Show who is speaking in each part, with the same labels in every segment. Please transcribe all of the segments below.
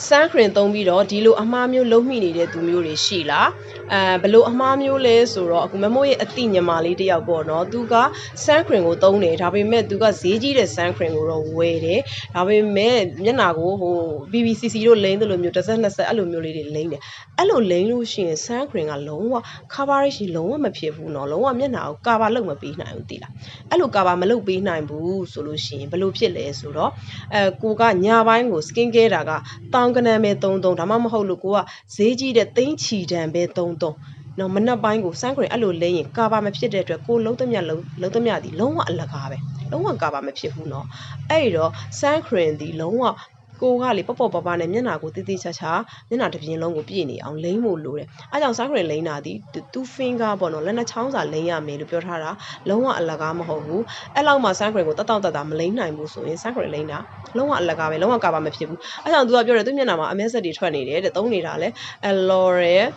Speaker 1: sunscreen သုံးပြီးတော့ဒီလိုအမှားမျိုးလုံးမိနေတဲ့သူမျိုးတွေရှိလားဘလို့အမှားမျိုးလဲဆိုတော့အခုမမိုးရဲ့အတိညမာလေးတယောက်ပေါ့နော်သူက sunscreen ကိုသုံးတယ်ဒါပေမဲ့သူကဈေးကြီးတဲ့ sunscreen ကိုတော့ဝယ်တယ်ဒါပေမဲ့မျက်နှာကိုဟို BBCC တို့လိမ့်တယ်လို့မျိုးတစ်စက်နှစ်စက်အဲ့လိုမျိုးလေးတွေလိမ့်တယ်အဲ့လိုလိမ့်လို့ရှိရင် sunscreen ကလုံးဝ coverage လုံးဝမဖြစ်ဘူးเนาะလုံးဝမျက်နှာကို cover လုပ်မပေးနိုင်ဘူးတိလားအဲ့လို cover မလုပ်ပေးနိုင်ဘူးဆိုလို့ရှိရင်ဘလို့ဖြစ်လဲဆိုတော့ကိုကညပိုင်းကို skin care တာကတောင်းကနန်းပဲသုံးဒါမှမဟုတ်လို့ကိုကဈေးကြီးတဲ့သိန်းချီတန်ပဲသုံးနော်မနက်ပိုင်းကို sunscreen အဲ့လိုလိမ့်ရင် cover မဖြစ်တဲ့အတွက်ကိုလုံးသမျှဒီလုံးဝအလကားပဲလုံးဝ cover မဖြစ်ဘူးเนาะအဲ့တော့ sunscreen ဒီလုံးဝကိုကလေပေါ့ပါနဲ့မျက်နှာကိုတိတိချာချာမျက်နှာတစ်ပြင်းလုံးကိုပြည့်နေအောင်လိမ့်ဖို့လိုတယ်အဲကြောင့် sunscreen လိမ့်တာဒီသူ finger ပေါ့နော်လက်နှချောင်းစာလိမ့်ရမယ်လို့ပြောထားတာလုံးဝအလကားမဟုတ်ဘူးအဲ့လောက်မှ sunscreen ကိုတက်မလိမ့်နိုင်ဘူးဆိုရင် sunscreen လိမ့်တာလုံးဝအလကားပဲလုံးဝ cover မဖြစ်ဘူးအဲကြောင့်သူကပြောတယ်သူမျက်နှာမှာအမဲဆက်တွေထွက်နေတယ်တဲ့သုံးနေတာလဲL'Oreal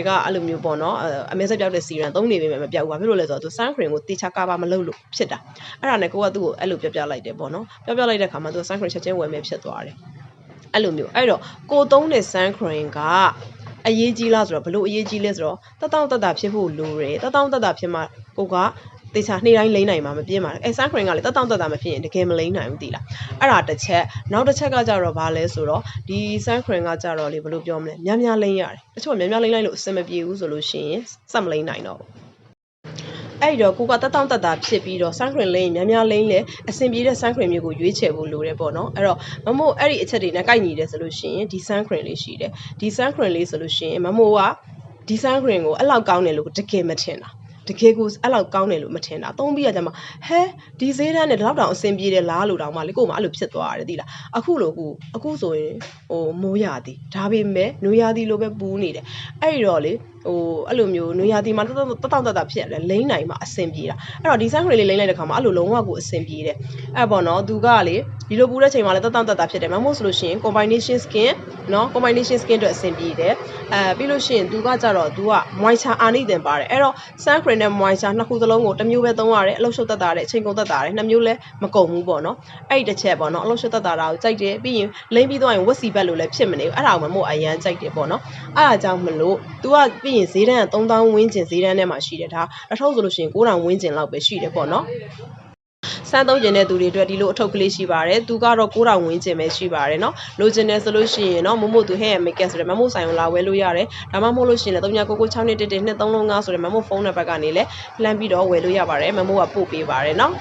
Speaker 1: ကအဲ့လိုမျိုးပေါ့နော်အမဲဆက်ပြောက်တဲ့ serum သုံးနေပေမဲ့မပြောက်ဘူးဘာဖြစ်လို့လဲဆိုတော့သူ sunscreen ကိုတေချာ cover မလုပ်လို့ဖြစ်တာအဲ့ဒါနဲ့ကိုကသူ့ကိုအဲ့လိုပြလိုက်တယ်ပေါ့နော်ပြလိုက်တဲ့ခါမှာသူ sunscreen ချက်ချင်းဝယ်မယ်ဖြစ်သွားတယ်အဲ့လိုမျိုးအဲ့တော့ကိုသုံးတဲ့ sunscreen ကအရေးကြီးလားဆိုတော့ဘလို့အရေးကြီးလဲဆိုတော့တက်တာဖြစ်ဖို့လိုတယ်တက်တာဖြစ်မှကိုကတေချာနေ့တိုင်းလိမ့်နိုင်မှာမပြင်းပါဘူးအဲ sunscreen ကလည်းတက်တာမဖြစ်ရင်တကယ်မလိမ့်နိုင်ဘူးတိလားအဲ့ဒါတစ်ချက်နောက်တစ်ချက်ကကြတော့ဘာလဲဆိုတော့ဒီ sunscreen ကကြတော့လေဘလို့ပြောမလဲများလိမ့်ရတယ်တချို့များလိမ့်လိုက်လို့အဆင်မပြေဘူးဆိုလို့ရှိရင်စက်မလိမ့်နိုင်တော့ဘူးအဲ့တော့ကိုကတက်တာဖြစ်ပြီးတော့ sunscreen လိမ့်များလိမ့်လေအဆင်ပြေတဲ့ sunscreen မျိုးကိုရွေးချယ်ဖို့လိုတယ်ပေါ့နော်အဲ့တော့မမို့အဲ့ဒီအချက်တွေနဲ့ကိုက်ညီတယ်ဆိုလို့ရှိရင်ဒီ sunscreen လေးရှိတယ်ဒီ sunscreen လေးဆိုလို့ရှိရင်မမို့ကဒီ sunscreen ကိုအဲ့လောက်ကောင်းတယ်လို့တကယ်မထင်တာတကယ်ကိုအဲ့လောက်ကောင်းတယ်လို့မထင်တာသုံးပြီးရကြမှာဟဲဒီဈေးတန်းနဲ့ဒီလောက်တောင်အဆင်ပြေတယ်လားလို့တောင်မှလေကို့မှာအဲ့လိုဖြစ်သွားရတယ်သိလားအခုဆိုရင်ဟိုမိုးရသည်ဒါပေမဲ့နွေရသည်လိုပဲပူးနေတယ်အဲ့တော့လေဟိုအဲ့လိုမျိုးနွေရာသီမှာတက်ဖြစ်ရတယ်လိမ့်နိုင်မှာအဆင်ပြေတာအဲ့တော့ဒီ sunscreen လေးလိမ့်လိုက်တဲ့ခါမှာအဲ့လိုလုံးဝကိုအဆင်ပြေတယ်အဲ့ပေါ့နော်သူကလေဒီလိုပူတဲ့ချိန်မှာလည်းတက်ဖြစ်တယ်မဟုတ်ဆိုလို့ရှိရင် combination skin နော် combination skin အတွက်အဆင်ပြေတယ်ပြီးလို့ရှိရင်သူကကြတော့သူက moisture အာနိသင်ပါတယ်အဲ့တော့ sunscreen နဲ့ moisture နှစ်ခုစလုံးကိုတစ်မျိုးပဲသုံးရတယ်အလုပ်ရှုပ်တက်တာတဲ့အချိန်ကုန်တက်တာတဲ့နှစ်မျိုးလဲမကုန်ဘူးပေါ့နော်အဲ့ဒီတစ်ချက်ပေါ့နော်အလုပ်ရှုပ်တက်တာကိုကြိုက်တယ်ပြီးရင်လိမ့်ပြီးသွားရင်ဝက်စီဘက်လို့လည်းဖြစ်မနေဘူးအဲ့ဒါကိုမမို့အရန်ကြိုက်တယ်ပေါ့နော်အဲ့ဒါကြောင့်မလို့ तू ကပြီးရင်ဈေးတန်းက3000ဝန်းကျင်ဈေးတန်းထဲမှာရှိတယ်ဒါအထုပ်ဆိုလို့ရှိရင်9000ဝန်းကျင်လောက်ပဲရှိတယ်ပေါ့နော်စမ်းသုံးကျင်တဲ့သူတွေအတွက်ဒီလိုအထုပ်ကလေးရှိပါတယ်သူကတော့9000ဝန်းကျင်ပဲရှိပါတယ်เนาะလိုချင်တယ်ဆိုလို့ရှိရင်เนาะမမို့သူ hair and makeup ဆိုတဲ့မမို့ဆိုင်ကိုလာဝယ်လို့ရတယ်ဒါမှမဟုတ်လို့ရှိရင်လည်း3996112335ဆိုတဲ့မမို့ဖုန်းနံပါတ်ကနေလည်းလှမ်းပြီးတော့ဝယ်လို့ရပါတယ်မမို့ကပို့ပေးပါတယ်เนาะ